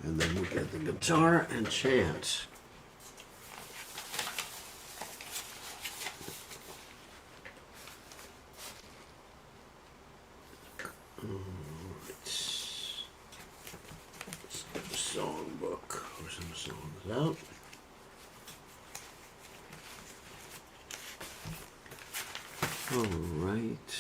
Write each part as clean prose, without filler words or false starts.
And then we'll get the guitar and chant. Songbook. There's some songs out. All right.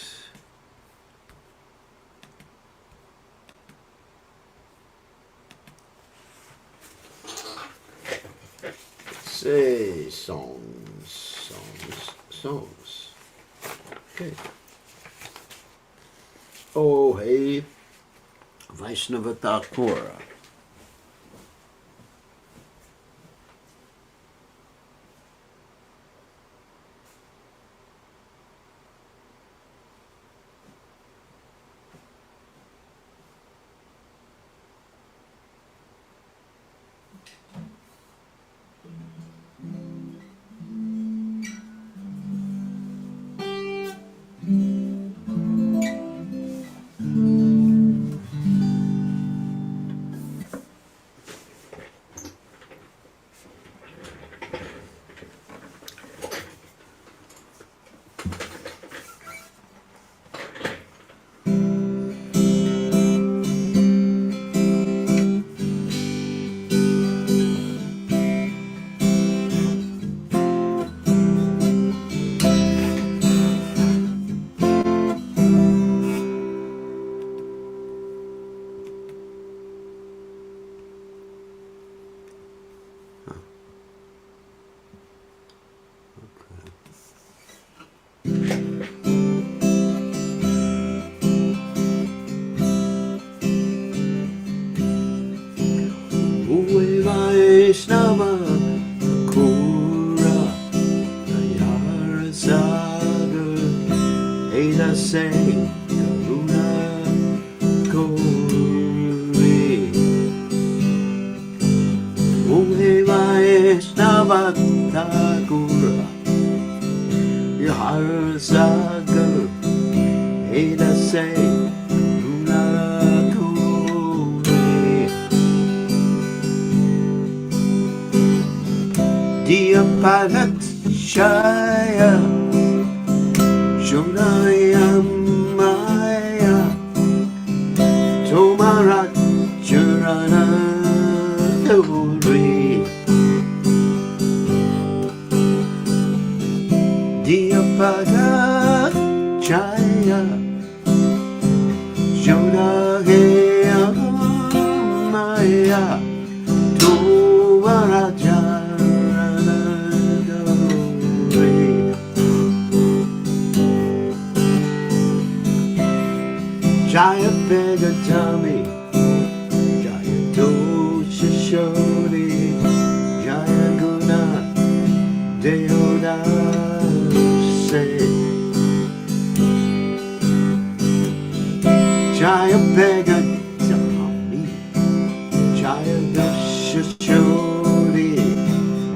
Say songs. Okay. Oh, hey, Vaishnava Thakura. Vaishnava Thakura Dayar Sagar Eda Say Karuna Kori Om Vaishnava Thakura Dayar Sagar Eda Say Dia Pagat Shaya Shunaya Maya Tomarat Jurana Dori Dia Pagat Shaya Shunaya Maya Tomarat Jaya Begatami, Jaya Dosha Shodi, Jaya Guna, Deoda Se. Jaya Begatami, Jaya Dosha Shodi,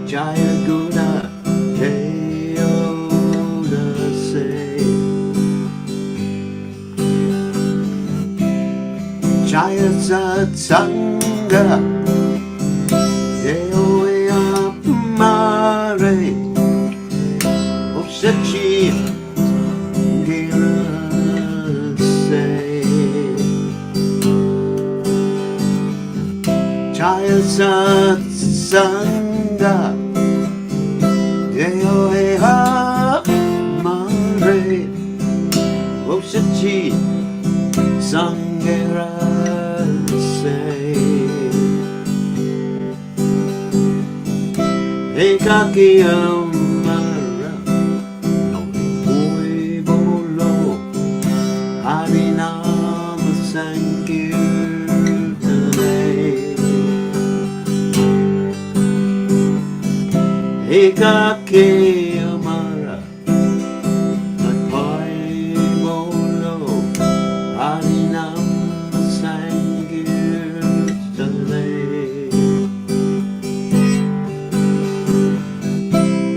Jaya Guna, Deoda Se. Jaya Satsanga Deoya Mare Oshachi Gira Se Jaya Satsanga Deoya Mare Oshachi Sangera Ekaki Amara No Boy Bolo Harinam Sankirtane Ekaki Amara No Boy Bolo Harinam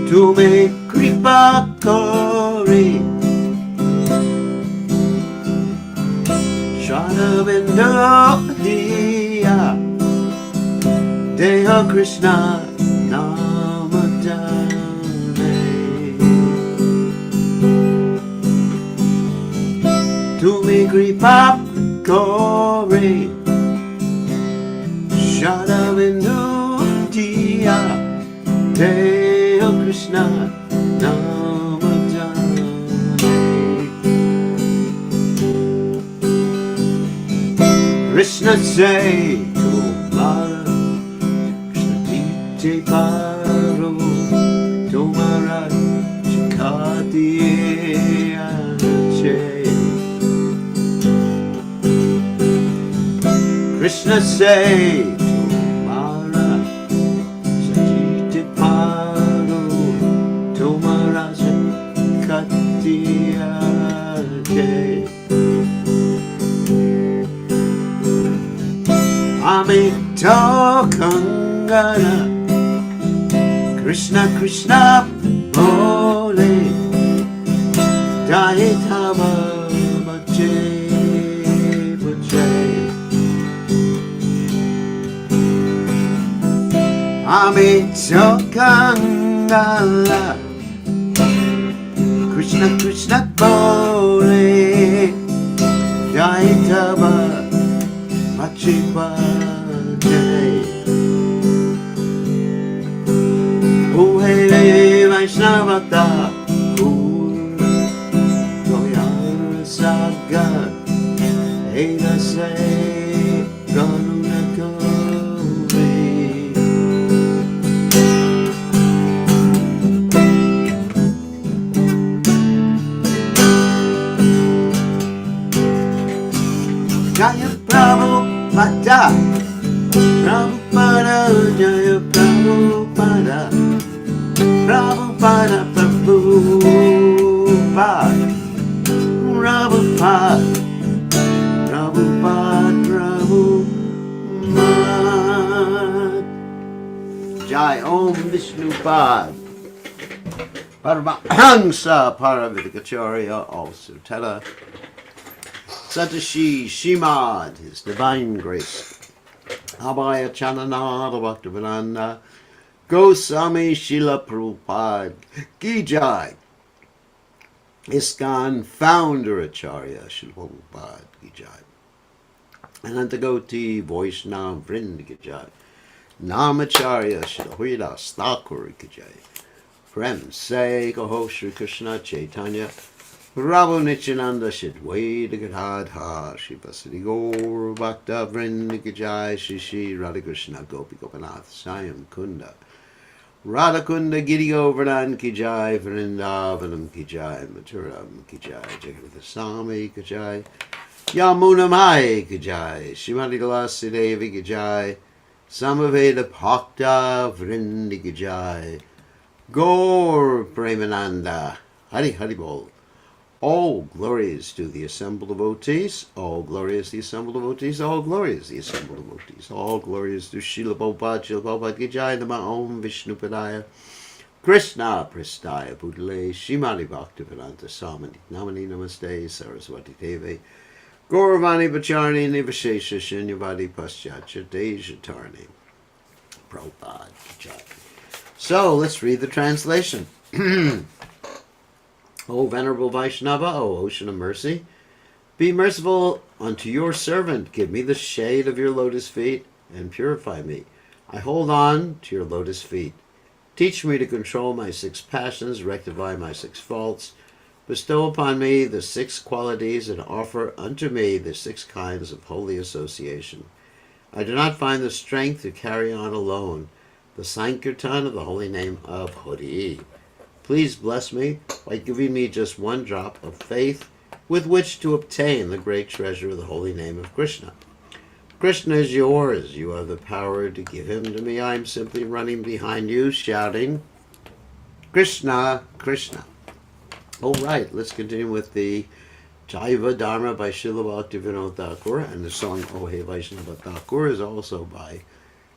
To make kripa kori Shana Vinda Diya Krishna Namadane. Tumi kripa kore Shadavindu Diya Deo Krishna Namadane. Krishna say Tomara Krishna Dite Paro Tomara Chikati Ache. Krishna say Tomara Sajite Paro Tomara Chikati Ache. Amito Kangana Krishna Krishna Bole Daitama Bache Bache. Amito Kangana Krishna Krishna Bole Daitama Bache Bache. Oh hey Vaishnavata Goyara Saga Eda say Garuna Govi. Jaya Prabhupada Prabhupada Jaya Prabhupada Prabhupada Prabhupada Prabhupada Prabhupada Prabhupada. Jai Om Vishnupad Paramahamsa Paravidikacharya also Tela Satashi Shimad, His Divine Grace Abhaya Chananada Bhaktivedanta Goswami Srila Prabhupada Ki Jai. ISKCON Founder Acharya Srila Prabhupada Ki Jai. Anantagoti Vaishnava Vrind Ki Jai. Namacharya Srila Haridas Thakur Ki Jai. Prem Se Kaho Shri Krishna Chaitanya Prabhu Nityananda Shidwaita Gadadha Shri Vasudhi Gaur Bhakta Vrind Ki Jai. Shri Shri Radha Krishna Gopi Gopinath Sayam Kunda Radha Kunda Giri Govardhan Ki Jai. Vrindavanam Ki Jai. Mathuram Ki Jai. Jagannath Swami Ki Jai. Yamuna Mai Ki Jai. Shrimati Tulasi Devi Ki Jai. Samaveda Bhakta Vrind Ki Jai. Gaur Premananda Hari Hari Bol. All glories to the assembled devotees, all glories the assembled devotees, all glories the assembled devotees, all glories to Srila Prabhupada Ki Jai, Nama Om Vishnupadaya, Krishna Prestaya Bhutale, Shrimati Bhaktivedanta Swami, Namani Namaste, Saraswati Devi, Gauravani Bacharni, Nivashesha Shinyavadi Paschatya Dejatarni, Prabhupada Ki Jai. So, let's read the translation. O Venerable Vaishnava, O Ocean of Mercy, be merciful unto your servant. Give me the shade of your lotus feet and purify me. I hold on to your lotus feet. Teach me to control my 6 passions, rectify my 6 faults. Bestow upon me the 6 qualities and offer unto me the 6 kinds of holy association. I do not find the strength to carry on alone the Sankirtan of the holy name of Hari. Please bless me by giving me just 1 drop of faith with which to obtain the great treasure of the holy name of Krishna. Krishna is yours. You have the power to give him to me. I am simply running behind you, shouting, Krishna, Krishna. All right, let's continue with the Jaiva Dharma by Srila Bhaktivinoda Thakur, and the song O He Vaishnava Thakur is also by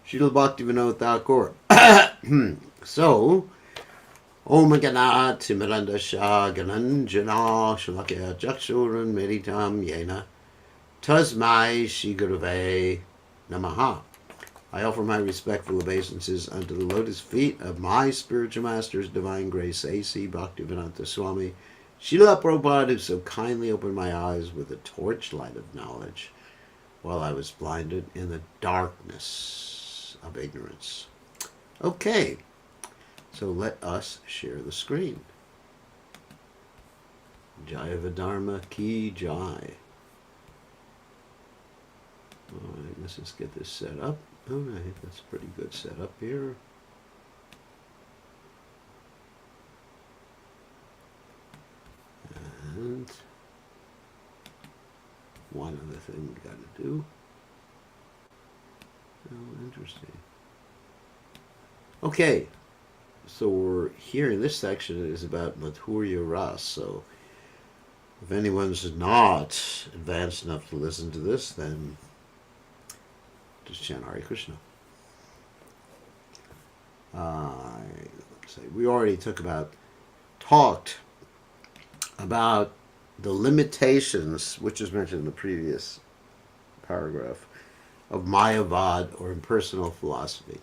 Srila Bhaktivinoda Thakur. So, Om Ganat Simaranda Shah Gananjana Shalakya Jakshurun Meditam Yena Tasmai Shri Gurave Namaha. I offer my respectful obeisances unto the lotus feet of my spiritual master's divine grace, A.C. Bhaktivedanta Swami Srila Prabhupada, who so kindly opened my eyes with the torchlight of knowledge while I was blinded in the darkness of ignorance. Okay, so let us share the screen. Jaiva Dharma ki jai. Alright, let's just get this set up. Alright, that's a pretty good setup here. And one other thing we got to do. Oh, interesting. Okay, so we're here in this section is about Madhurya Ras. So if anyone's not advanced enough to listen to this, then just chant Hare Krishna. We already talked about the limitations, which is mentioned in the previous paragraph, of Mayavad or impersonal philosophy.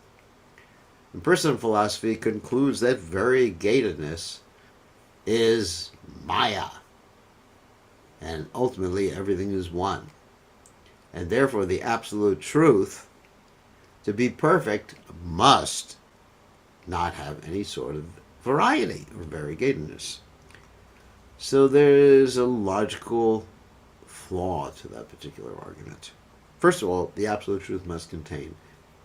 Impersonal philosophy concludes that variegatedness is Maya, and ultimately everything is one. And therefore the absolute truth, to be perfect, must not have any sort of variety or variegatedness. So there is a logical flaw to that particular argument. First of all, the absolute truth must contain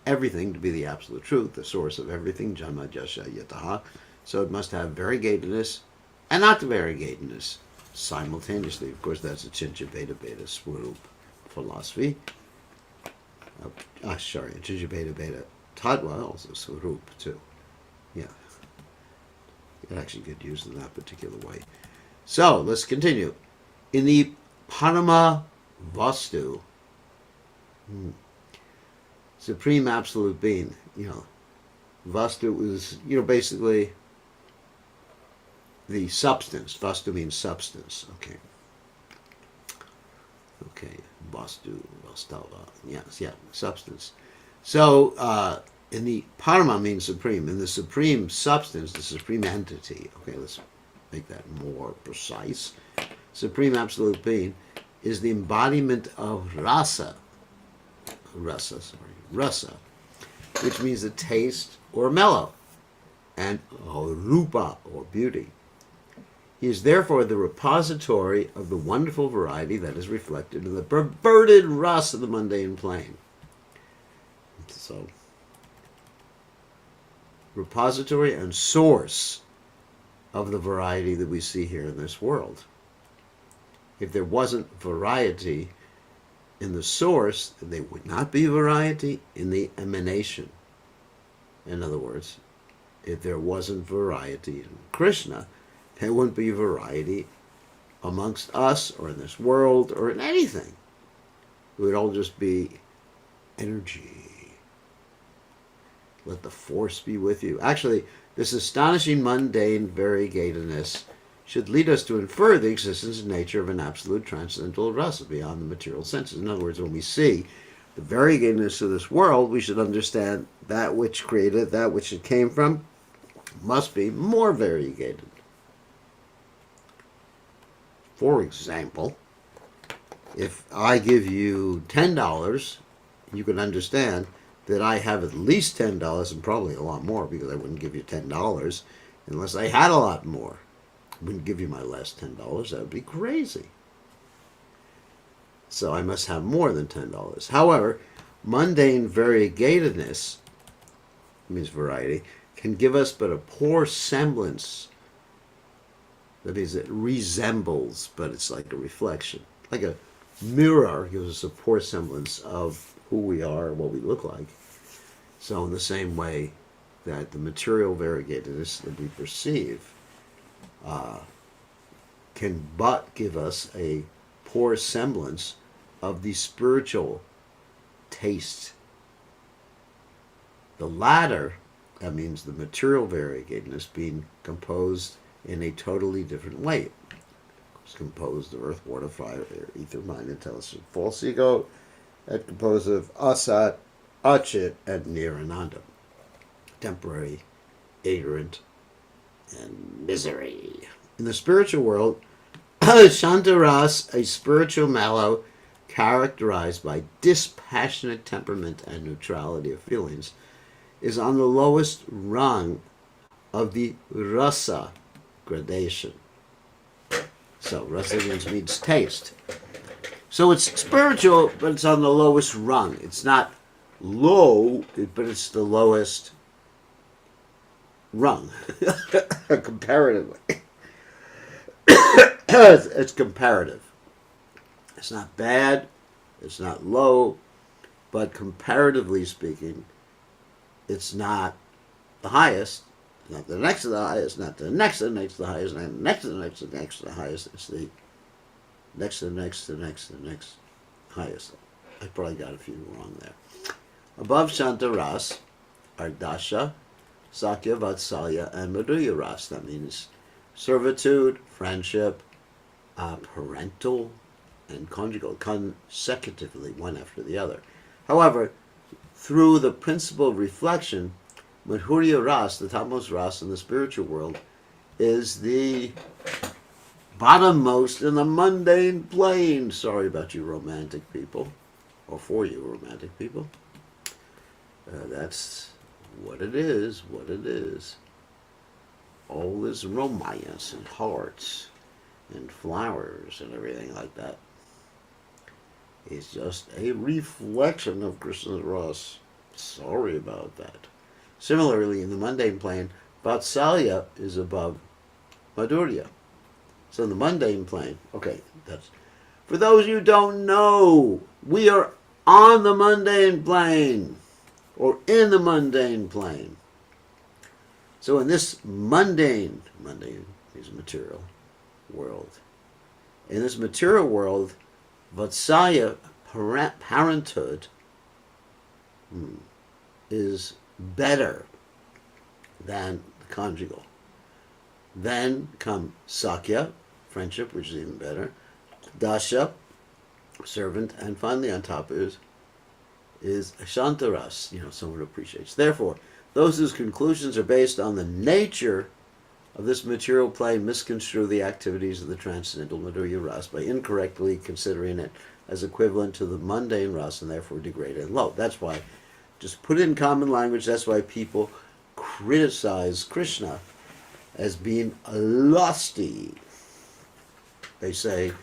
everything to be the absolute truth, the source of everything, Janma Jasha Yataha. So it must have variegatedness and not variegatedness simultaneously. Of course, that's a Chincha Beta Beta Swarup philosophy. Chincha Beta Beta Tadwa, also Swarup too. Yeah. It actually get used in that particular way. So, let's continue. In the Parama Vastu, Supreme Absolute Being, Vastu is, basically the substance. Vastu means substance. Okay. Vastu, Vastava. Yes, substance. So, in the Parama means supreme. In the supreme substance, the supreme entity. Okay, let's make that more precise. Supreme Absolute Being is the embodiment of rasa, which means a taste or mellow, and rupa or beauty. He is therefore the repository of the wonderful variety that is reflected in the perverted rasa of the mundane plane. So, repository and source of the variety that we see here in this world. If there wasn't variety in the source, then there would not be variety in the emanation. In other words, if there wasn't variety in Krishna, there wouldn't be variety amongst us or in this world or in anything. It would all just be energy. Let the force be with you. Actually, this astonishing mundane variegatedness should lead us to infer the existence and nature of an absolute transcendental rasa beyond the material senses. In other words, when we see the variegatedness of this world, we should understand that which created, that which it came from, must be more variegated. For example, if I give you $10, you can understand that I have at least $10 and probably a lot more, because I wouldn't give you $10 unless I had a lot more. I wouldn't give you my last $10. That would be crazy. So I must have more than $10. However, mundane variegatedness, means variety, can give us but a poor semblance. That means it resembles, but it's like a reflection. Like a mirror gives us a poor semblance of who we are, what we look like. So in the same way that the material variegatedness that we perceive can but give us a poor semblance of the spiritual taste. The latter, that means the material variegatedness, being composed in a totally different way. It's composed of earth, water, fire, air, ether, mind, intelligence, false ego, and composed of asat, Achit, and Nirananda. Temporary, ignorant, and misery. In the spiritual world, Shantaras, a spiritual mallow characterized by dispassionate temperament and neutrality of feelings, is on the lowest rung of the rasa gradation. So, rasa means taste. So it's spiritual, but it's on the lowest rung. It's not low, but it's the lowest rung, comparatively. It's comparative. It's not bad, it's not low, but comparatively speaking, it's not the highest, not the next to the highest, not the next to the next to the highest, not the next to the next to the next to the highest. It's the next to the next to the next to the next highest. I probably got a few wrong there. Above Shantaras are Dasha, Sakya, Vatsalya, and Madhurya Ras. That means servitude, friendship, parental, and conjugal, consecutively, one after the other. However, through the principle of reflection, Madhurya Ras, the topmost Ras in the spiritual world, is the bottommost in the mundane plane. Sorry about you romantic people, or for you romantic people. That's what it is, what it is. All this romance and hearts and flowers and everything like that is just a reflection of Krishna's Ras. Sorry about that. Similarly, in the mundane plane, Vatsalya is above Madhurya. So in the mundane plane, okay, that's for those you don't know, we are on the mundane plane, or in the mundane plane. So in this mundane is material world. In this material world, Vatsalya, parenthood, is better than the conjugal. Then come Sakya, friendship, which is even better. Dasha, servant, and finally on top is Shantaras, someone who appreciates. Therefore, those whose conclusions are based on the nature of this material plane misconstrue the activities of the transcendental Madhurya Ras by incorrectly considering it as equivalent to the mundane Ras and therefore degrade it low. That's why, just put it in common language, that's why people criticize Krishna as being lusty. They say,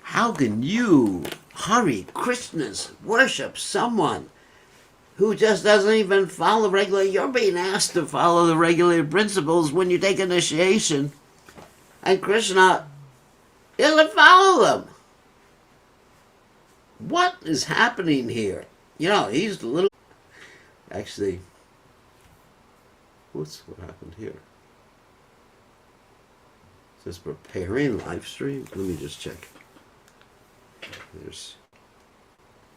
how can you, Hare Krishnas, worship someone who just doesn't even follow regular? You're being asked to follow the regulated principles when you take initiation, and Krishna doesn't follow them. What is happening here? He's the little... Actually, what happened here? It says preparing live stream. Let me just check. There's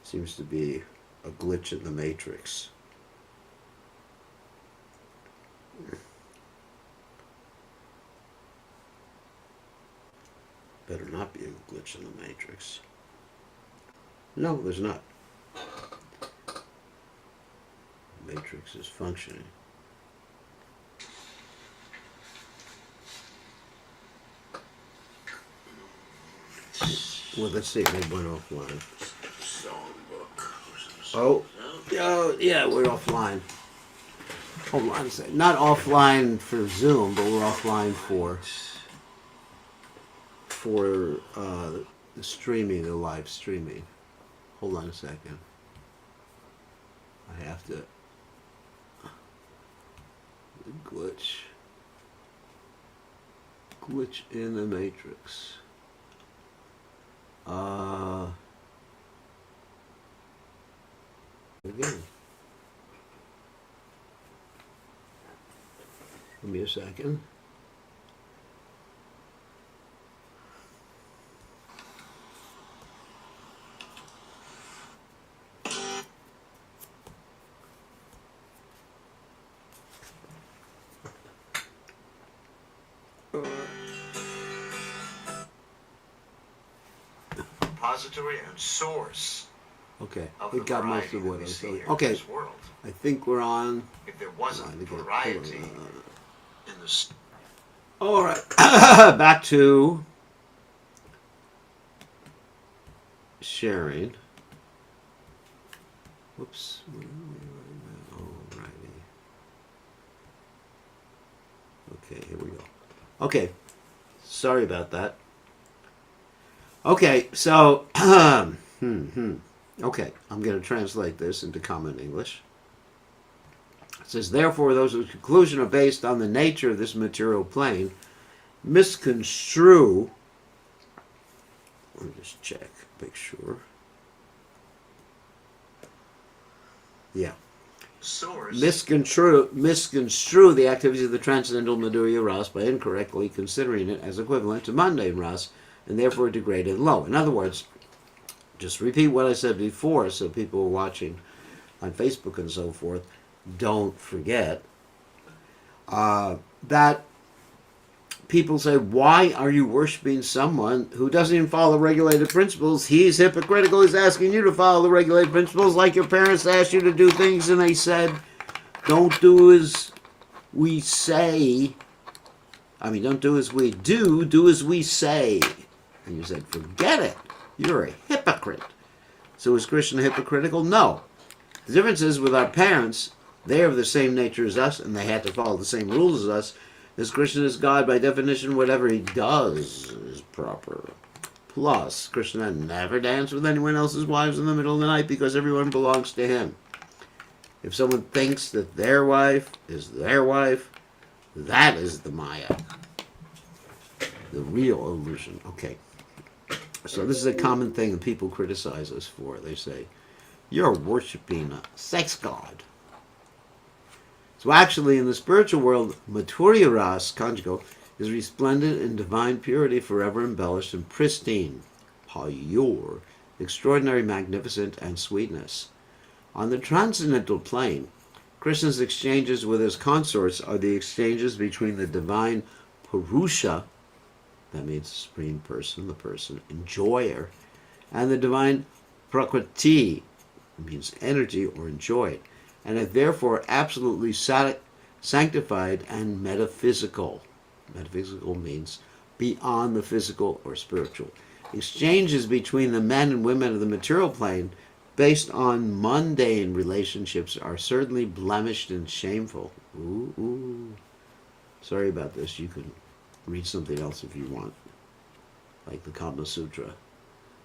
seems to be a glitch in the matrix. Better not be a glitch in the matrix. No, there's not. The matrix is functioning. Well, let's see. Maybe went offline. Oh, yeah, we're offline. Hold on a second. Not offline for Zoom, but we're offline for the streaming, the live streaming. Hold on a second. I have to glitch in the matrix. Again. Give me a second. Repository and source Okay, of we the got most variety of that what I we was see saying. here in Okay, this world. I think we're on. If there wasn't variety in the All right, back to sharing. Whoops. Alrighty. Okay, here we go. Okay, sorry about that. Okay, so, okay, I'm going to translate this into common English. It says, therefore, those whose conclusions are based on the nature of this material plane misconstrue. Let me just check, make sure. Yeah. source. Misconstrue the activities of the transcendental Madhurya Ras by incorrectly considering it as equivalent to mundane Ras and therefore degraded low. In other words, just repeat what I said before so people watching on Facebook and so forth don't forget that people say, why are you worshiping someone who doesn't even follow the regulated principles? He's hypocritical. He's asking you to follow the regulated principles like your parents asked you to do things and they said, don't do as we say. I mean, don't do as we do as we say. And you said, forget it. You're a hypocrite. So is Krishna hypocritical? No. The difference is with our parents, they are of the same nature as us, and they had to follow the same rules as us. As Krishna is God, by definition, whatever he does is proper. Plus, Krishna never danced with anyone else's wives in the middle of the night because everyone belongs to him. If someone thinks that their wife is their wife, that is the Maya. The real illusion. Okay. So this is a common thing that people criticize us for. They say, you're worshiping a sex god. So actually, in the spiritual world, Mathurya Ras, conjugal, is resplendent in divine purity, forever embellished and pristine. Payur, extraordinary magnificent and sweetness. On the transcendental plane, Krishna's exchanges with his consorts are the exchanges between the divine Purusha, that means supreme person, the person, enjoyer, and the divine Prakriti, means energy or enjoyed, and are therefore absolutely sanctified and metaphysical. Metaphysical means beyond the physical or spiritual. Exchanges between the men and women of the material plane based on mundane relationships are certainly blemished and shameful. Ooh. Sorry about this. You can read something else if you want, like the Kama Sutra.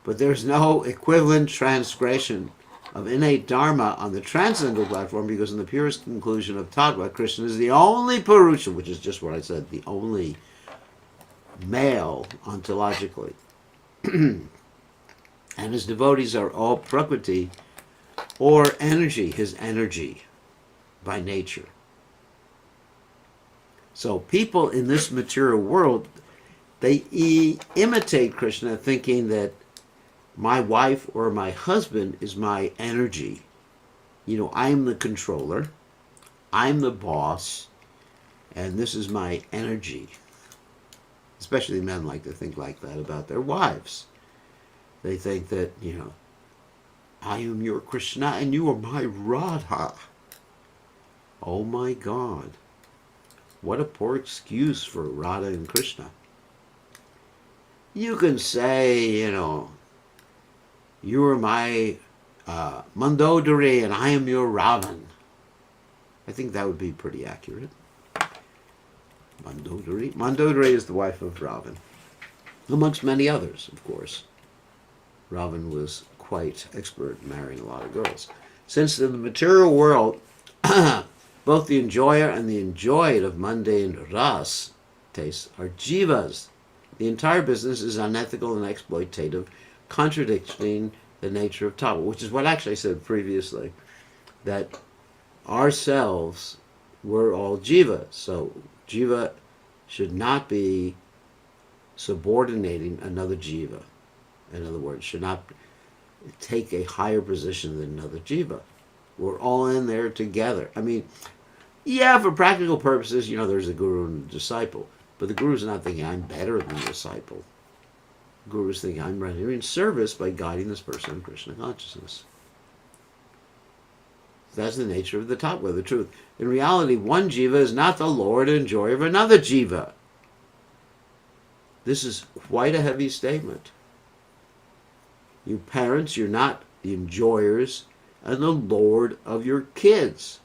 But there's no equivalent transgression of innate dharma on the transcendental platform, because in the purest conclusion of Tattva, Krishna is the only Purusha, which is just what I said, the only male ontologically. And his devotees are all Prakriti, or energy, his energy by nature. So people in this material world, they imitate Krishna thinking that my wife or my husband is my energy. You know, I'm the controller, I'm the boss, and this is my energy. Especially men like to think like that about their wives. They think that, you know, I am your Krishna and you are my Radha. Oh my God. What a poor excuse for Radha and Krishna. You can say, you know, you are my Mandodari and I am your Ravan. I think that would be pretty accurate. Mandodari. Mandodari is the wife of Ravan, amongst many others, of course. Ravan was quite expert in marrying a lot of girls. Since in the material world, both the enjoyer and the enjoyed of mundane ras tastes are jivas. The entire business is unethical and exploitative, contradicting the nature of tattva, which is what actually I said previously, that ourselves were all jiva. So jiva should not be subordinating another jiva. In other words, should not take a higher position than another jiva. We're all in there together. I mean, yeah, for practical purposes, you know, there's a guru and a disciple. But the guru's not thinking I'm better than the disciple. The guru's thinking I'm rendering service by guiding this person in Krishna consciousness. That's the nature of the tattva, the truth. In reality, one jiva is not the lord and joy of another jiva. This is quite a heavy statement. You parents, you're not the enjoyers and the lord of your kids.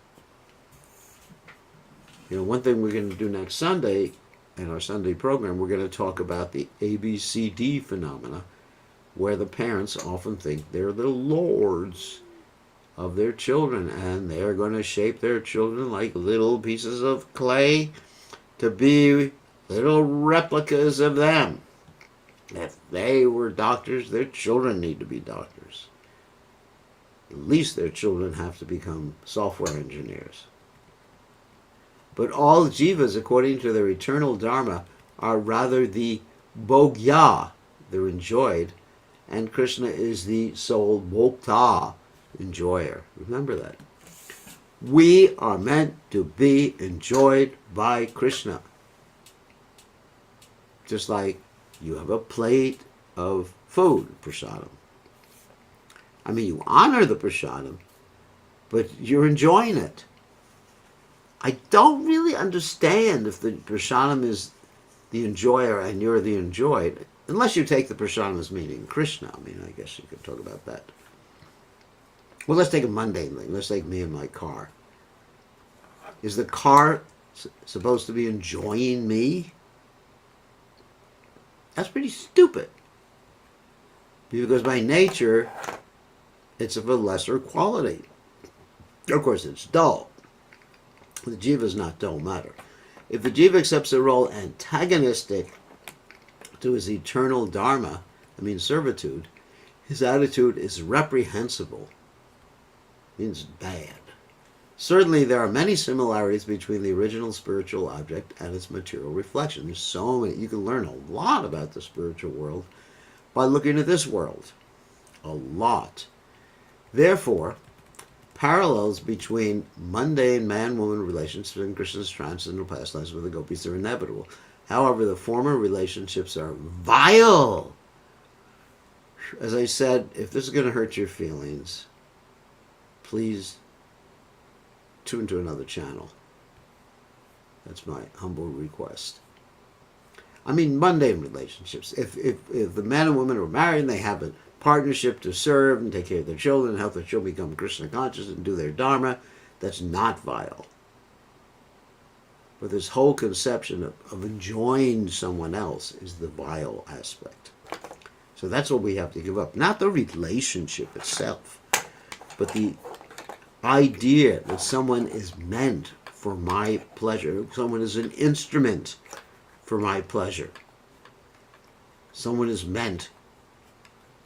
One thing we're going to do next Sunday in our Sunday program, we're going to talk about the ABCD phenomena, where the parents often think they're the lords of their children, and they're going to shape their children like little pieces of clay to be little replicas of them. If they were doctors, their children need to be doctors. At least their children have to become software engineers. But all jivas, according to their eternal dharma, are rather the bhogya, they're enjoyed, and Krishna is the sole bhokta, enjoyer. Remember that. We are meant to be enjoyed by Krishna. Just like you have a plate of food, prasadam. I mean, you honor the prasadam, but you're enjoying it. I don't really understand if the prasadam is the enjoyer and you're the enjoyed, unless you take the prasadam as meaning Krishna. I mean, I guess you could talk about that. Well, let's take a mundane thing. Let's take me and my car. Is the car supposed to be enjoying me? That's pretty stupid. Because by nature, it's of a lesser quality. Of course, it's dull. The jiva is not dull matter. If the jiva accepts a role antagonistic to his eternal dharma, servitude, his attitude is reprehensible. Means bad. Certainly, there are many similarities between the original spiritual object and its material reflection. There's so many. You can learn a lot about the spiritual world by looking at this world. A lot. Therefore, parallels between mundane man-woman relationships and Krishna's transcendental pastimes with the gopis are inevitable. However, the former relationships are vile. As I said, if this is going to hurt your feelings, please tune to another channel. That's my humble request. Mundane relationships. If the man and woman are married and they have a partnership to serve and take care of their children and help their children become Krishna conscious and do their dharma, that's not vile. But this whole conception of enjoying someone else is the vile aspect. So that's what we have to give up. Not the relationship itself, but the idea that someone is meant for my pleasure. Someone is an instrument for my pleasure. Someone is meant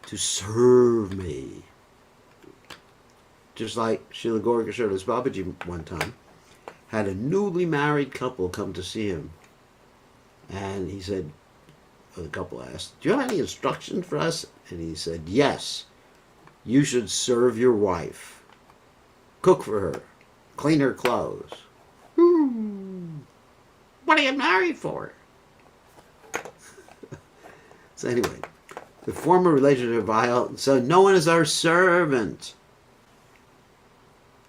to serve me. Just like Srila Gauranga Babaji one time had a newly married couple come to see him. And he said, the couple asked, "Do you have any instruction for us?" And he said, "Yes, you should serve your wife. Cook for her. Clean her clothes." What are you married for? So anyway, the former relations are vile, so no one is our servant.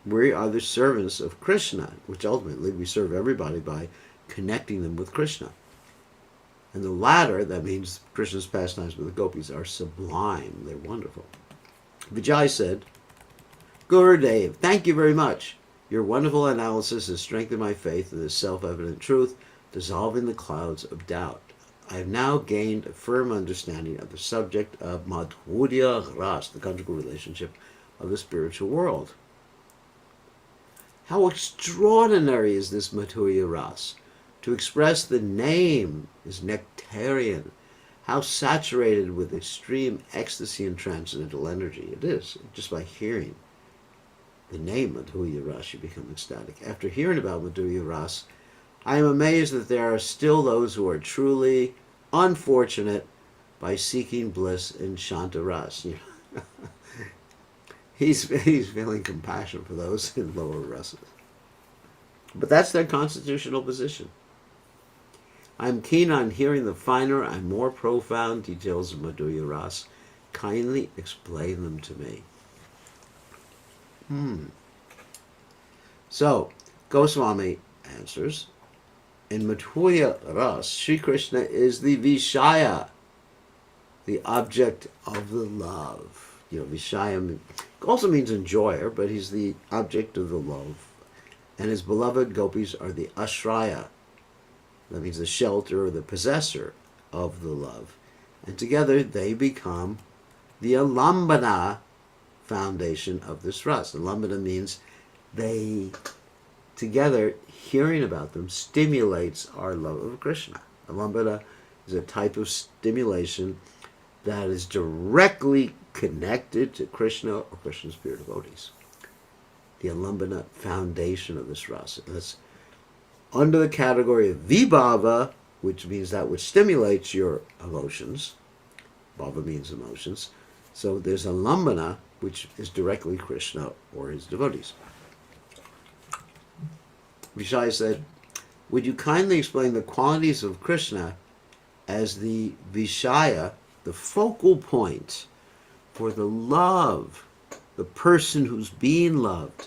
We are the servants of Krishna, which ultimately we serve everybody by connecting them with Krishna. And the latter, that means Krishna's pastimes with the gopis, are sublime. They're wonderful. Vijay said, "Gurudev, thank you very much. Your wonderful analysis has strengthened my faith in this self-evident truth, dissolving the clouds of doubt. I have now gained a firm understanding of the subject of Madhurya Ras, the conjugal relationship of the spiritual world." How extraordinary is this Madhurya Ras? To express the name is nectarian. How saturated with extreme ecstasy and transcendental energy it is. Just by hearing the name Madhurya Ras, you become ecstatic. After hearing about Madhurya Ras, I am amazed that there are still those who are truly unfortunate by seeking bliss in Shanta Ras. He's feeling compassion for those in lower rases. But that's their constitutional position. I'm keen on hearing the finer and more profound details of Madhurya Ras. Kindly explain them to me. So, Goswami answers, in Madhurya Ras, Sri Krishna is the Vishaya, the object of the love. Vishaya also means enjoyer, but he's the object of the love. And his beloved gopis are the Ashraya. That means the shelter or the possessor of the love. And together they become the Alambana foundation of this ras. Alambana means they, together, hearing about them stimulates our love of Krishna. Alambana is a type of stimulation that is directly connected to Krishna or Krishna's pure devotees. The Alambana foundation of this rasa. That's under the category of vibhava, which means that which stimulates your emotions. Bhava means emotions. So there's Alambana, which is directly Krishna or his devotees. Vishaya said, would you kindly explain the qualities of Krishna as the Vishaya, the focal point for the love, the person who's being loved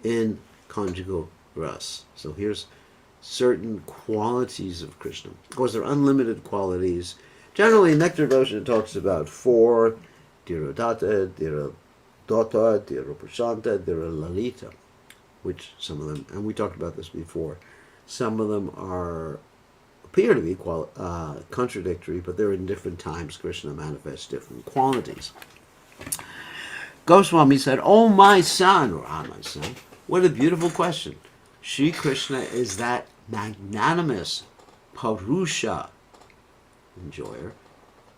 in conjugal ras? So here's certain qualities of Krishna. Of course, there are unlimited qualities. Generally, Nectar Devotion talks about 4, Dhirodata, Dhirodota, Dhiroprashanta, Dhirolalita, which some of them, and we talked about this before, some of them appear to be contradictory, but they're in different times. Krishna manifests different qualities. Goswami said, oh my son, or my son, what a beautiful question. Shri Krishna is that magnanimous Purusha, enjoyer,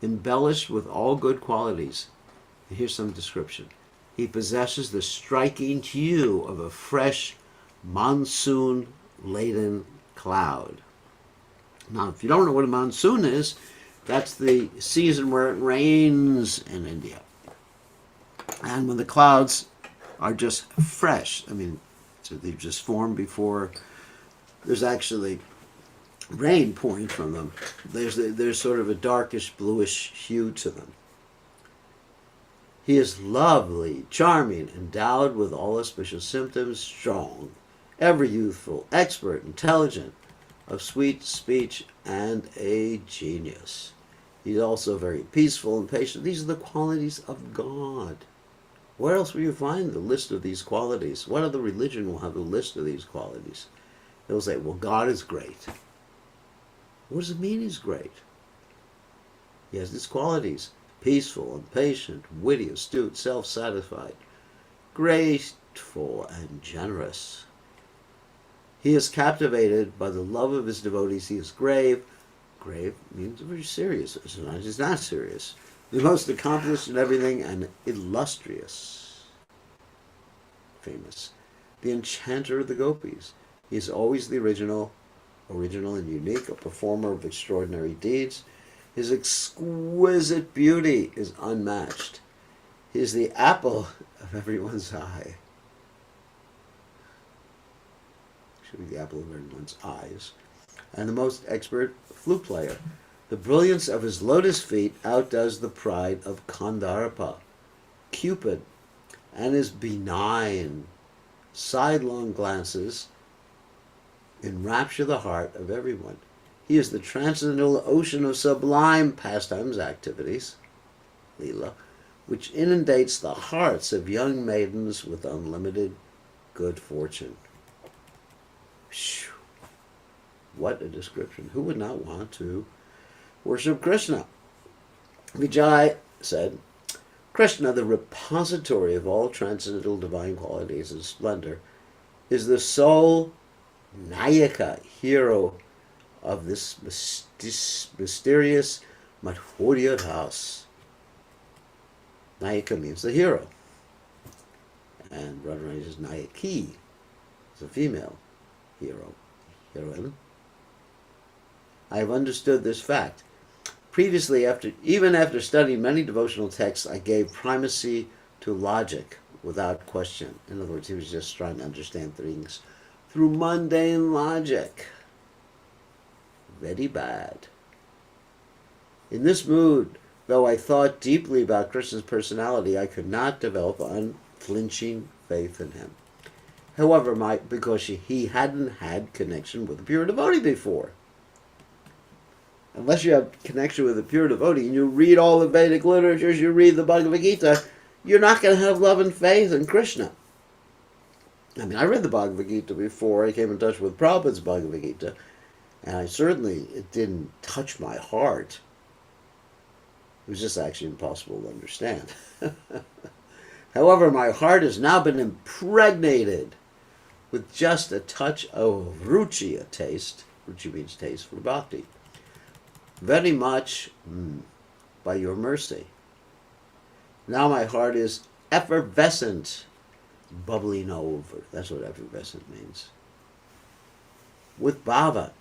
embellished with all good qualities. And here's some description. He possesses the striking hue of a fresh monsoon-laden cloud. Now, if you don't know what a monsoon is, that's the season where it rains in India. And when the clouds are just fresh, so they've just formed before there's actually rain pouring from them. There's sort of a darkish bluish hue to them. He is lovely, charming, endowed with all auspicious symptoms, strong, ever youthful, expert, intelligent, of sweet speech, and a genius. He's also very peaceful and patient. These are the qualities of God. Where else will you find the list of these qualities? What other religion will have a list of these qualities? They'll say, well, God is great. What does it mean he's great? He has these qualities: peaceful and patient, witty, astute, self-satisfied, grateful, and generous. He is captivated by the love of his devotees. He is grave. Grave means very serious. Sometimes he's not serious. The most accomplished in everything and illustrious. Famous. The enchanter of the gopis. He is always the original and unique, a performer of extraordinary deeds. His exquisite beauty is unmatched. He is the apple of everyone's eye. Should be the apple of everyone's eyes. And the most expert flute player. The brilliance of his lotus feet outdoes the pride of Kandarpa, Cupid, and his benign, sidelong glances enrapture the heart of everyone. He is the transcendental ocean of sublime pastimes, activities, Leela, which inundates the hearts of young maidens with unlimited good fortune. Whew. What a description. Who would not want to worship Krishna? Vijay said, Krishna, the repository of all transcendental divine qualities and splendor, is the sole Nayaka, hero of this mysterious Madhurya Ras. Nayaka means the hero. And Radharani is Nayaki. It's a female hero, heroine. I have understood this fact. Previously, even after studying many devotional texts, I gave primacy to logic without question. In other words, he was just trying to understand things through mundane logic. Very bad. In this mood, though I thought deeply about Krishna's personality, I could not develop unflinching faith in him. However, because he hadn't had connection with a pure devotee before. Unless you have connection with a pure devotee and you read all the Vedic literatures, you read the Bhagavad Gita, you're not going to have love and faith in Krishna. I mean, I read the Bhagavad Gita before I came in touch with Prabhupada's Bhagavad Gita, and it didn't touch my heart. It was just actually impossible to understand. However, my heart has now been impregnated with just a touch of ruchi, a taste. Ruchi means taste for bhakti. Very much by your mercy. Now my heart is effervescent, bubbling over. That's what effervescent means. With bhava.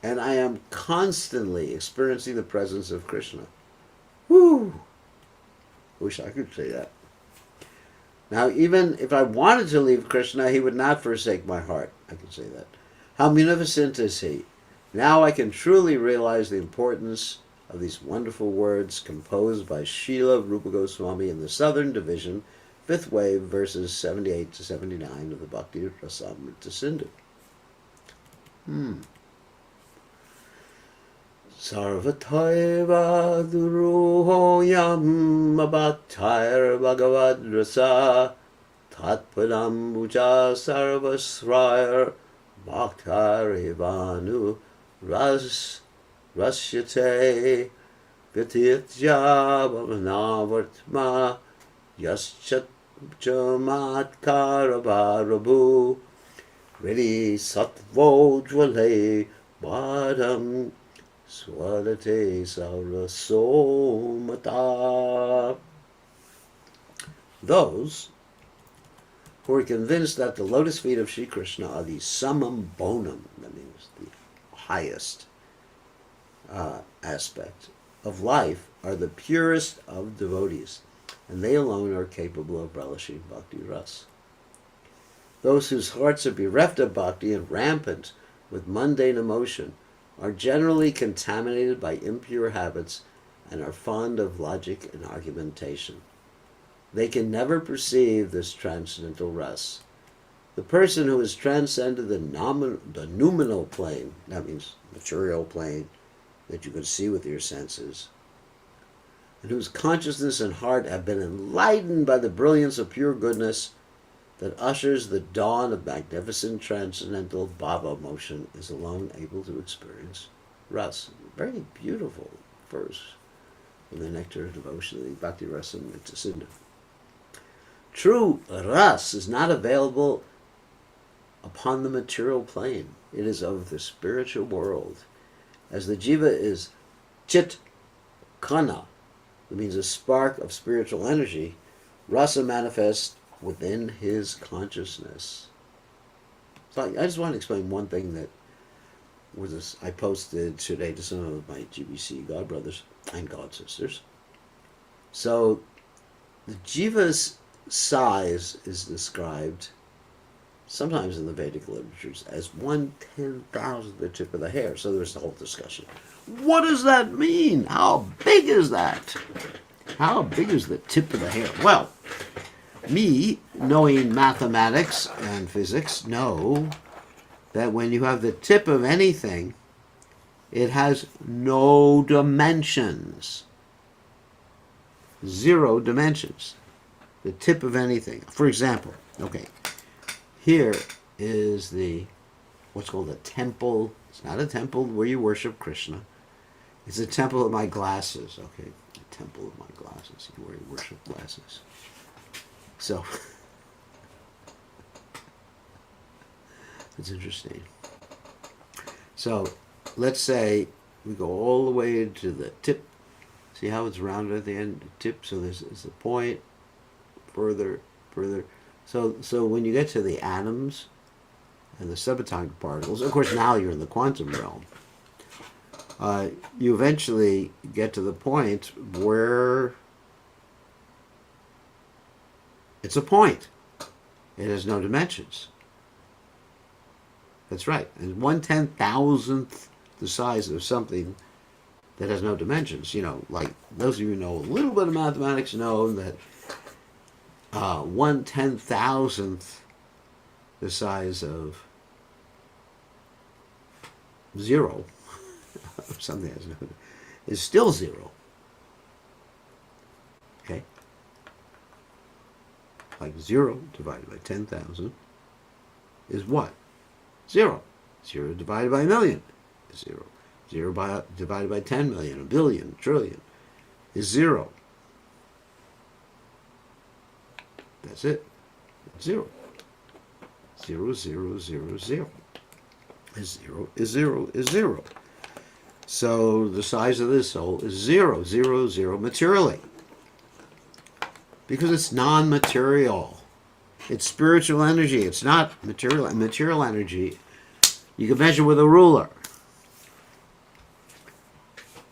And I am constantly experiencing the presence of Krishna. Whew! Wish I could say that. Now, even if I wanted to leave Krishna, he would not forsake my heart. I can say that. How munificent is he? Now I can truly realize the importance of these wonderful words composed by Srila Rupa Goswami in the Southern Division, 5th Wave, verses 78 to 79 of the Bhakti Rasamrita Sindhu. Sarvataiva duruhoyam abhatair bhagavad rasa tatpadam buja sarvasrayar bhaktarivanu rasyate vititya bhavanavartma yaschat chamatkarabarabhu ridi satvo jvale badam Swadate Saurasomata. Those who are convinced that the lotus feet of Sri Krishna are the summum bonum, that means the highest aspect of life, are the purest of devotees, and they alone are capable of relishing bhakti ras. Those whose hearts are bereft of bhakti and rampant with mundane emotion are generally contaminated by impure habits and are fond of logic and argumentation. They can never perceive this transcendental ras. The person who has transcended the noumenal plane, that means material plane that you can see with your senses, and whose consciousness and heart have been enlightened by the brilliance of pure goodness that ushers the dawn of magnificent transcendental bhava motion, is alone able to experience ras. Very beautiful verse in the Nectar of Devotion, the Bhakti Rasamrita Sindhu. True ras is not available upon the material plane. It is of the spiritual world. As the jiva is chit kana, that means a spark of spiritual energy, rasa manifests within his consciousness. So I just want to explain one thing that I posted today to some of my GBC godbrothers and godsisters. So the jiva's size is described sometimes in the Vedic literatures as 1/10,000th the tip of the hair. So there's the whole discussion. What does that mean? How big is that? How big is the tip of the hair? Well, me, knowing mathematics and physics, know that when you have the tip of anything, it has no dimensions. 0 dimensions. The tip of anything. For example, okay, here is what's called a temple. It's not a temple where you worship Krishna. It's a temple of my glasses. Okay, a temple of my glasses, where you worship glasses. So, that's interesting. So, let's say we go all the way to the tip. See how it's rounded at the end? The tip, so there's a point, further. So when you get to the atoms and the subatomic particles, of course now you're in the quantum realm, you eventually get to the point where it's a point. It has no dimensions. That's right. And 1/10,000th the size of something that has no dimensions. You know, like those of you who know a little bit of mathematics know that 1/10,000th the size of 0, or something that's known, is still 0. Okay? Like 0 divided by 10,000 is what? 0. 0 divided by a million is 0. 0 divided by 10 million, a billion, a trillion is 0. That's it. 0. 0, 0, 0, 0. Is 0, is 0, is 0. So the size of this soul is 0, 0, 0 materially. Because it's non-material. It's spiritual energy. It's not material. Material energy you can measure with a ruler.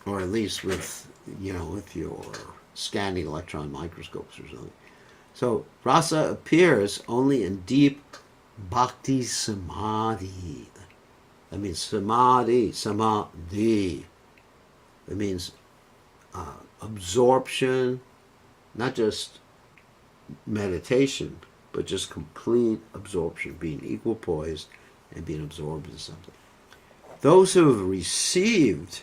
Or at least with, with your scanning electron microscopes or something. So rasa appears only in deep bhakti samadhi. That means samadhi, samadhi. It means absorption, not just meditation, but just complete absorption, being equipoised and being absorbed in something. Those who have received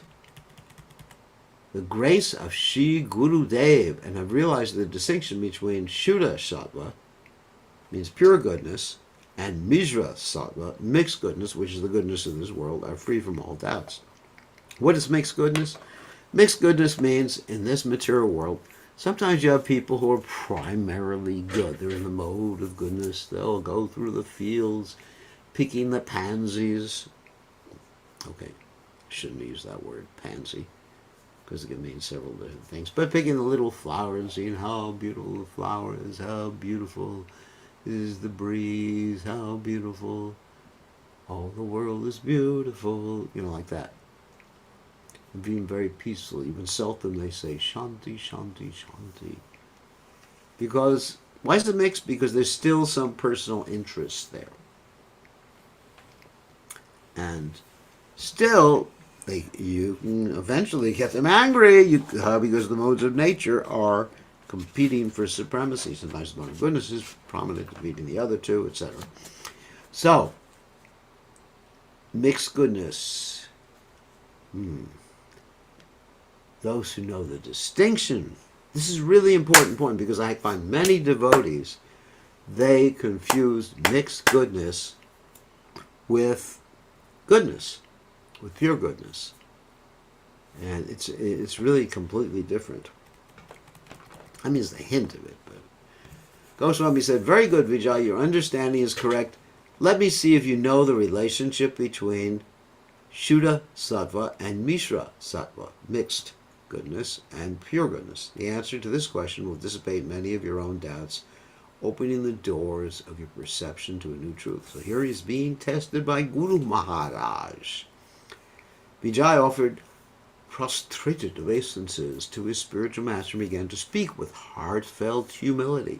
the grace of Shri Guru Dev and have realized the distinction between Shuddha Sattva, means pure goodness, and Mishra Sattva, mixed goodness, which is the goodness of this world, are free from all doubts. What is mixed goodness? Mixed goodness means in this material world, sometimes you have people who are primarily good. They're in the mode of goodness. They'll go through the fields picking the pansies. Okay, shouldn't use that word, pansy, because it can mean several different things. But picking the little flower and seeing how beautiful the flower is, how beautiful is the breeze, how beautiful, all the world is beautiful, like that. And being very peaceful. Even seldom they say, Shanti, Shanti, Shanti. Because, why is it mixed? Because there's still some personal interest there. And still, you can eventually get them angry because the modes of nature are competing for supremacy. Sometimes the mode of goodness is prominent, defeating the other two, etc. So, mixed goodness. Those who know the distinction. This is really important point because I find many devotees, they confuse mixed goodness with goodness, with pure goodness. And it's really completely different. I mean, it's a hint of it. But Goswami said, very good, Vijay, your understanding is correct. Let me see if you know the relationship between Shuddha Sattva and Mishra Sattva, mixed goodness and pure goodness. The answer to this question will dissipate many of your own doubts, opening the doors of your perception to a new truth. So here he's being tested by Guru Maharaj. Vijay offered prostrated obeisances to his spiritual master and began to speak with heartfelt humility.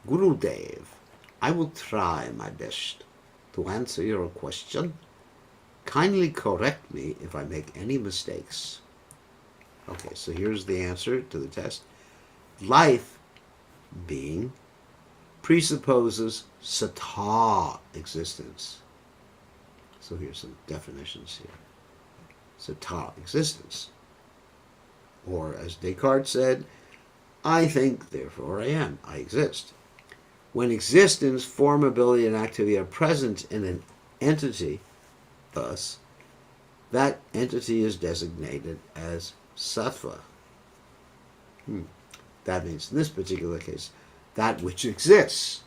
Guru Dev, I will try my best to answer your question. Kindly correct me if I make any mistakes. Okay, so here's the answer to the test. Life, being, presupposes sata existence. So here's some definitions here. Sata existence. Or as Descartes said, I think, therefore I am. I exist. When existence, formability, and activity are present in an entity, thus, that entity is designated as sattva. That means, in this particular case, that which exists.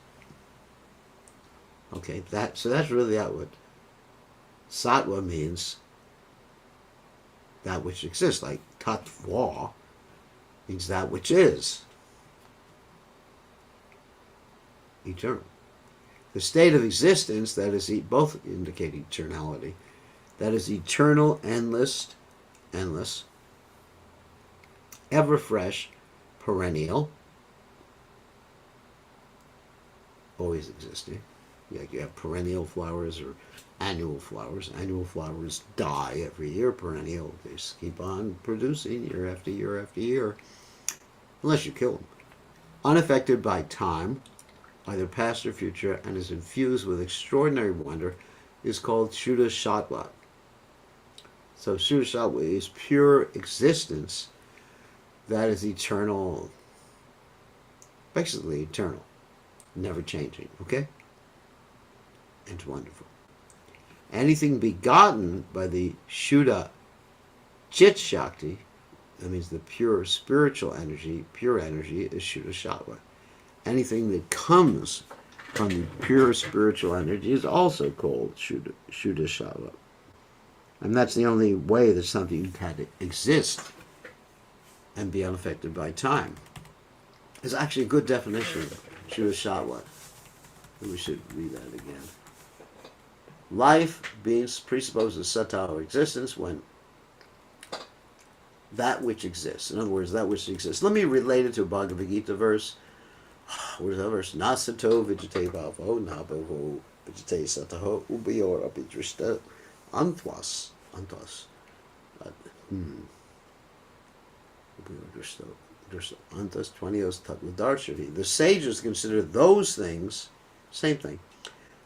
Okay, so that's really what sattva means, that which exists, like tattva means that which is eternal. The state of existence, that is, both indicate eternality, that is eternal, endless, ever fresh, perennial, always existing. Like you have perennial flowers or annual flowers. Annual flowers die every year. Perennial, they just keep on producing year after year after year, unless you kill them. Unaffected by time, either past or future, and is infused with extraordinary wonder, is called Shuddha Sattva. So Shuddha Sattva is pure existence that is eternal, basically eternal, never changing, okay? And it's wonderful. Anything begotten by the Shuddha Chit Shakti, that means the pure spiritual energy, pure energy, is Shuddha Sattva. Anything that comes from the pure spiritual energy is also called Shuddha Sattva. And that's the only way that something can exist and be unaffected by time. It's actually a good definition of Shuddha Sattva. We should read that again. Life presupposes sattva or existence when that which exists. In other words, that which exists. Let me relate it to a Bhagavad Gita verse. What is that verse? Nasato vijate bhavo nabhavo vijate sataho ubayor abhidrishta antwas. Antas. Antas 20os tatvadarshati. The sages consider those things, same thing,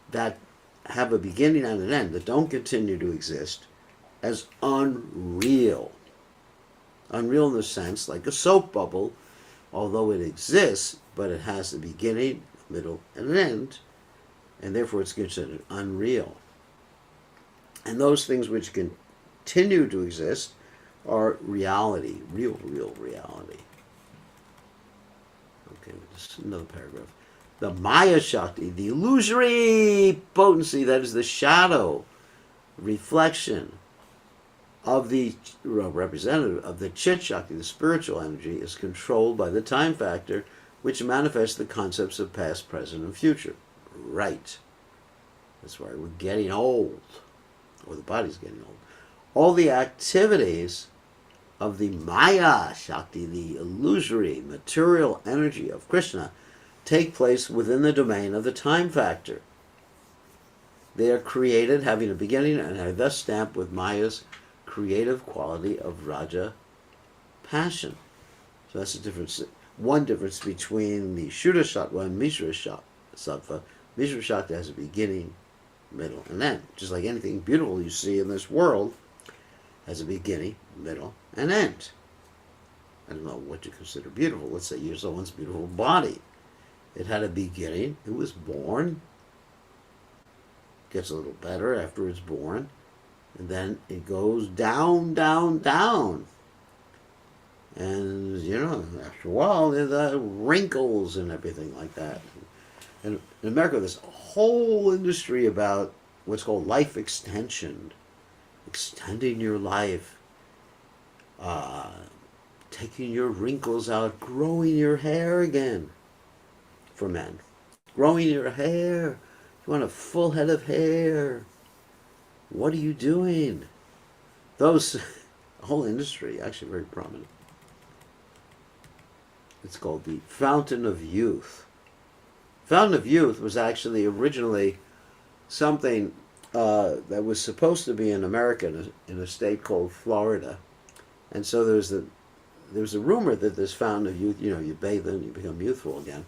that have a beginning and an end, that don't continue to exist, as unreal. Unreal in the sense, like a soap bubble, although it exists, but it has a beginning, middle, and an end, and therefore it's considered unreal. And those things which continue to exist are reality, real reality. Okay, just another paragraph. The Maya Shakti, the illusory potency, that is the shadow, reflection of the representative of the Chit Shakti, the spiritual energy, is controlled by the time factor, which manifests the concepts of past, present, and future. Right. That's why we're getting old, or the body's getting old. All the activities of the Maya Shakti, the illusory material energy of Krishna, take place within the domain of the time factor. They are created, having a beginning, and are thus stamped with Maya's creative quality of Raja passion. So that's the difference. One difference between the Shuddha Sattva and Mishra Sattva. Mishra Sattva has a beginning, middle, and end. Just like anything beautiful you see in this world has a beginning, middle, and end. I don't know what you consider beautiful. Let's say you're someone's beautiful body. It had a beginning. It was born. Gets a little better after it's born. And then it goes down, down, down. And, after a while, there's wrinkles and everything like that. And in America, there's a whole industry about what's called life extension. Extending your life. Taking your wrinkles out. Growing your hair again. For men. Growing your hair. You want a full head of hair. What are you doing? Those, whole industry, actually very prominent. It's called the Fountain of Youth. Fountain of Youth was actually originally something that was supposed to be in America, in a state called Florida. And so there was a rumor that this Fountain of Youth, you bathe in, you become youthful again,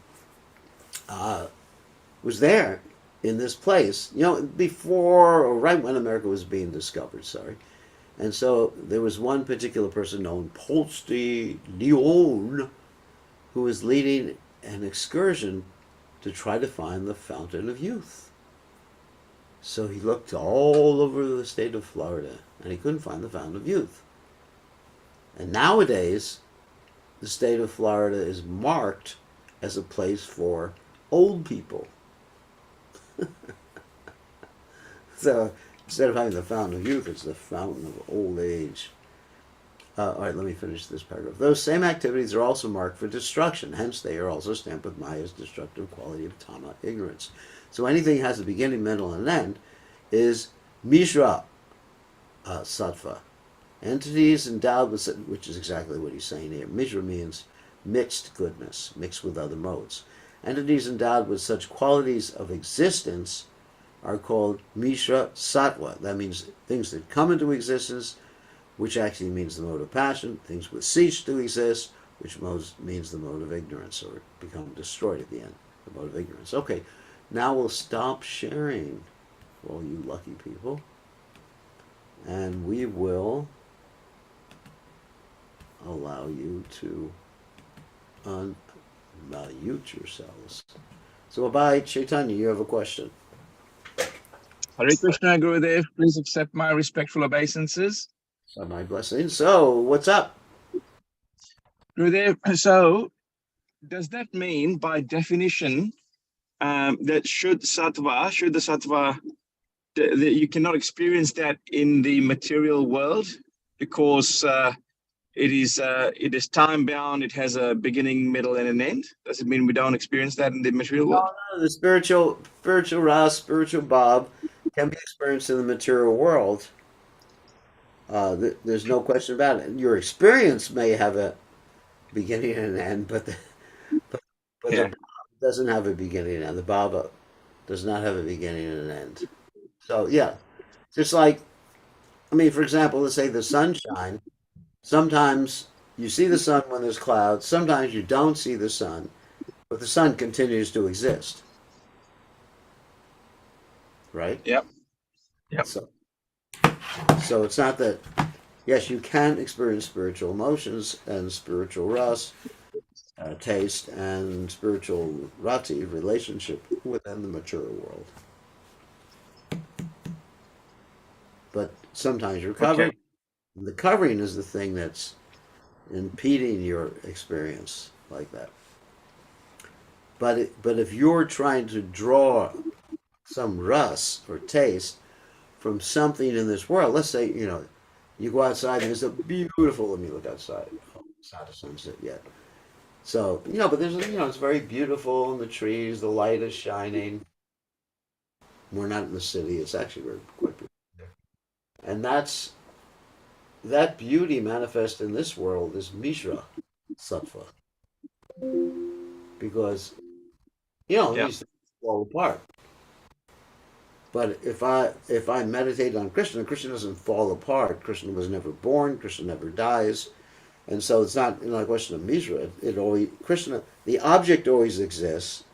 was there in this place, before or right when America was being discovered, And so there was one particular person known, Polsty Leon, who was leading an excursion to try to find the Fountain of Youth. So he looked all over the state of Florida, and he couldn't find the Fountain of Youth. And nowadays, the state of Florida is marked as a place for old people. So instead of having the Fountain of Youth, it's the Fountain of Old Age. All right, let me finish this paragraph. Those same activities are also marked for destruction. Hence, they are also stamped with Maya's destructive quality of Tama, ignorance. So anything that has a beginning, middle, and end is Mishra Sattva. Entities endowed with, which is exactly what he's saying here. Mishra means mixed goodness, mixed with other modes. Entities endowed with such qualities of existence are called Mishra Sattva. That means things that come into existence, which actually means the mode of passion. Things which cease to exist, which means the mode of ignorance, or become destroyed at the end. the mode of ignorance. Okay, now we'll stop sharing for all you lucky people, and we will allow you to unmute yourselves. So, Abhay Chaitanya, you have a question. Hare Krishna, Gurudev. Please accept my respectful obeisances. So, my blessing. So, what's up? Gurudev, so does that mean, by definition, that should the sattva, you cannot experience that in the material world because it is time bound. It has a beginning, middle, and an end. Does it mean we don't experience that in the material world? No, the spiritual Ras, spiritual Bob can be experienced in the material world. There's no question about it. Your experience may have a beginning and an end, but the Yeah. Bob doesn't have a beginning and end. The Baba does not have a beginning and an end. So yeah, just like I mean, for example, let's say the sunshine. Sometimes you see the sun when there's clouds. Sometimes you don't see the sun, but the sun continues to exist, right? Yep. Yep. So it's not that. Yes, you can experience spiritual emotions and spiritual rasa, taste, and spiritual rati relationship within the material world. But sometimes you're covered. Okay. The covering is the thing that's impeding your experience like that. But if you're trying to draw some rus or taste from something in this world, let's say you go outside and there's a beautiful. Let me look outside. Oh, it's not a sunset yet. So but there's it's very beautiful and the trees, the light is shining. We're not in the city. It's actually very quite beautiful there. And that beauty manifest in this world is Mishra Sattva. Because Yeah. these things fall apart. But if I meditate on Krishna, Krishna doesn't fall apart. Krishna was never born. Krishna never dies, and so it's not a question of Mishra. It always Krishna. The object always exists.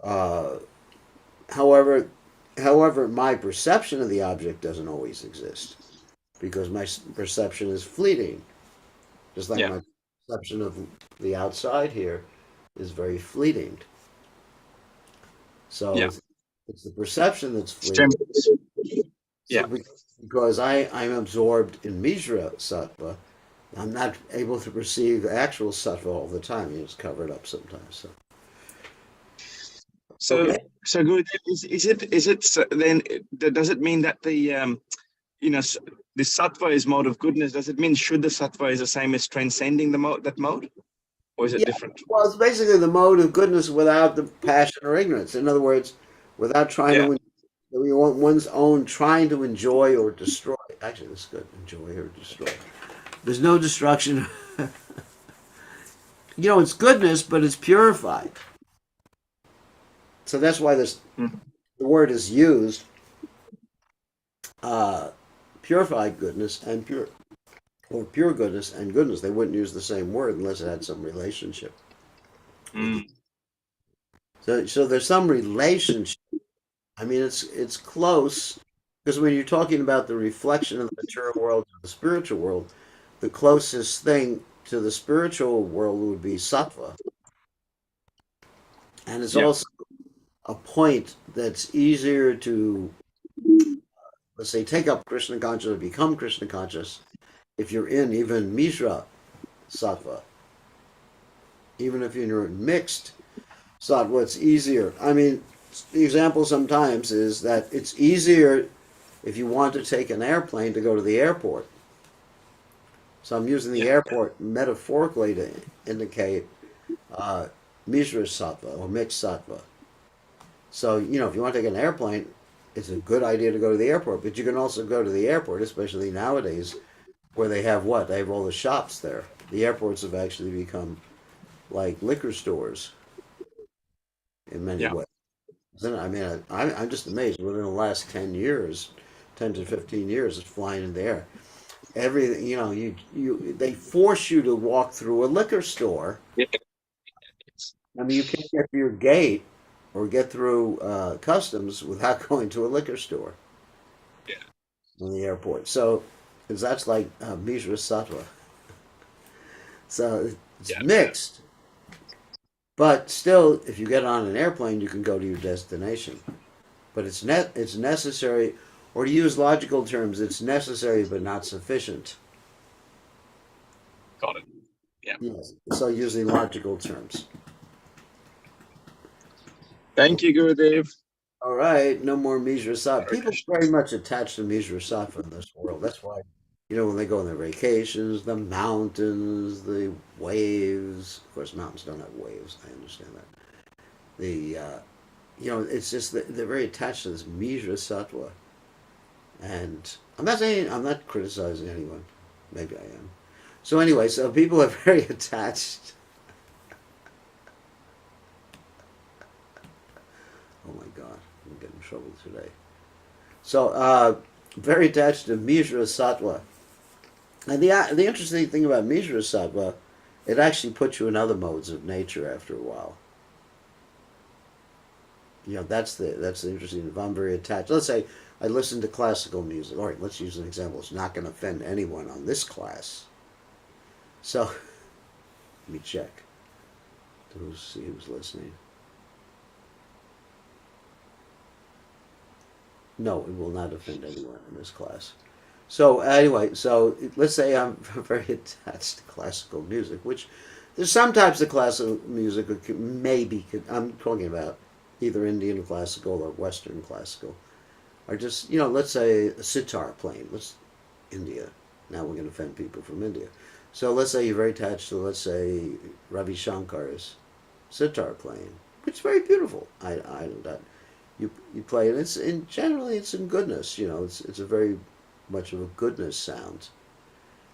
Uh, however, however, my perception of the object doesn't always exist because my perception is fleeting. Just like Yeah. my perception of the outside here is very fleeting. So Yeah. it's the perception that's It's fleeting. temporary. So Yeah. because I'm absorbed in Mishra Sattva, I'm not able to perceive the actual Sattva all the time. It's covered up sometimes. So So, okay. so good. Is it then? Does it mean that you know, the sattva is mode of goodness? Does it mean should the sattva is the same as transcending the mode, that mode, or is it Yeah. different? Well, it's basically the mode of goodness without the passion or ignorance. In other words, without trying Yeah. to we want one's own trying to enjoy or destroy. Actually, that's good. Enjoy or destroy. There's no destruction. It's goodness, but it's purified. So that's why Mhm. the word is used. Uh, Purified goodness and pure goodness and goodness. They wouldn't use the same word unless it had some relationship with it. Mm. So there's some relationship. I mean, it's close because when you're talking about the reflection of the material world to the spiritual world, the closest thing to the spiritual world would be sattva, and it's Yeah. also a point that's easier to, let's say, take up Krishna consciousness or become Krishna conscious if you're in even Mishra sattva. Even if you're in mixed sattva, it's easier. I mean, the example sometimes is that it's easier if you want to take an airplane to go to the airport. So I'm using the Yeah. airport metaphorically to indicate Mishra sattva or mixed sattva. So, if you want to take an airplane, it's a good idea to go to the airport. But you can also go to the airport, especially nowadays, where they have what? They have all the shops there. The airports have actually become like liquor stores in many Yeah. ways. I mean, I'm just amazed. Within the last 10 years, 10 to 15 years, it's flying in the air. Everything, they force you to walk through a liquor store. Yeah. I mean, you can't get to your gate or get through customs without going to a liquor store Yeah. in the airport. So, because that's like Mishra Sattva. So it's Yeah. Yeah. mixed, but still, if you get on an airplane, you can go to your destination. But it's necessary, or to use logical terms, it's necessary but not sufficient. Got it. Yeah. Yes. So using logical terms. Thank you, Gurudev. All right, no more Mishra Sattva. Hare People Krishna. very much attached to Mishra Sattva in this world. That's why, when they go on their vacations, the mountains, the waves. Of course, mountains don't have waves. I understand that. It's just that they're very attached to this Mishra Sattva. And I'm not criticizing anyone. Maybe I am. So anyway, so people are very attached. Oh my God, I'm getting in trouble today. So very attached to Mishra Sattva. And the interesting thing about Mishra Sattva, it actually puts you in other modes of nature after a while. That's the interesting. If I'm very attached, let's say I listen to classical music. All right, let's use an example. It's not going to offend anyone on this class. So let me check. See who's listening. No, it will not offend anyone in this class. So anyway, so let's say I'm very attached to classical music, which there's some types of classical music that I'm talking about either Indian classical or Western classical, or just let's say a sitar playing. India. Now we're going to offend people from India. So let's say you're very attached to, let's say, Ravi Shankar's sitar playing, which is very beautiful. I don't doubt. You play it. Generally it's in goodness. It's a very much of a goodness sound.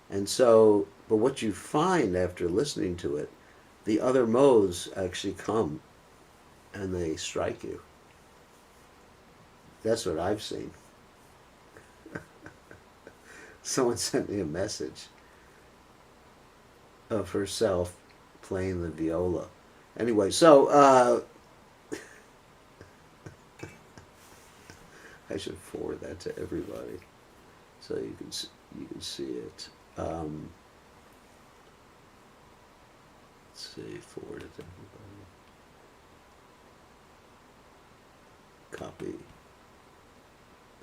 And so, but what you find after listening to it, the other modes actually come and they strike you. That's what I've seen. Someone sent me a message of herself playing the viola. Anyway, so I should forward that to everybody so you can see it. Let's see, forward it to everybody. Copy.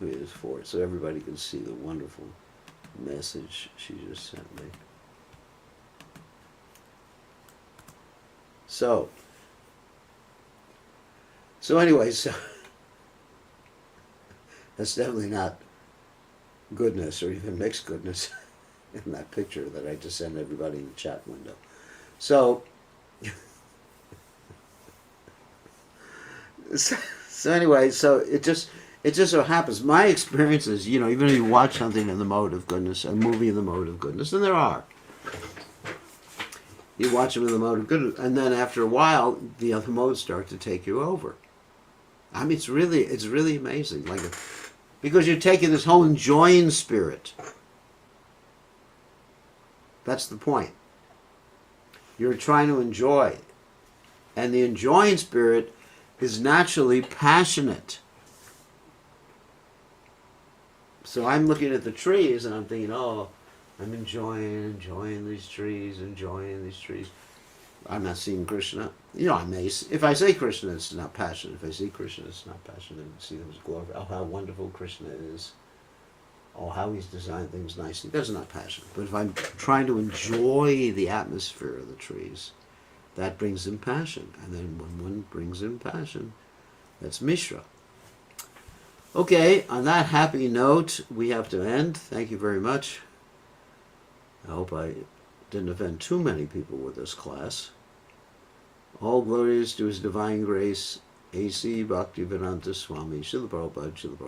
It is forward so everybody can see the wonderful message she just sent me. So anyway, so that's definitely not goodness or even mixed goodness in that picture that I just sent everybody in the chat window. So, so anyway, so it just so happens. My experience is, even if you watch something in the mode of goodness, a movie in the mode of goodness, and there are. You watch them in the mode of goodness, and then after a while, the other modes start to take you over. I mean, it's really amazing. Because you're taking this whole enjoying spirit. That's the point. You're trying to enjoy. And the enjoying spirit is naturally passionate. So I'm looking at the trees and I'm thinking, oh, I'm enjoying these trees, I'm not seeing Krishna. If I say Krishna, it's not passion. If I see Krishna, it's not passion. And see them as glory. Oh, how wonderful Krishna is. Oh, how he's designed things nicely. That's not passion. But if I'm trying to enjoy the atmosphere of the trees, that brings in passion. And then when one brings in passion, that's Mishra. Okay, on that happy note, we have to end. Thank you very much. I hope I didn't offend too many people with this class. All glories to His Divine Grace, A.C. Bhaktivedanta Swami, Srila Prabhupada, Srila Prabhupada.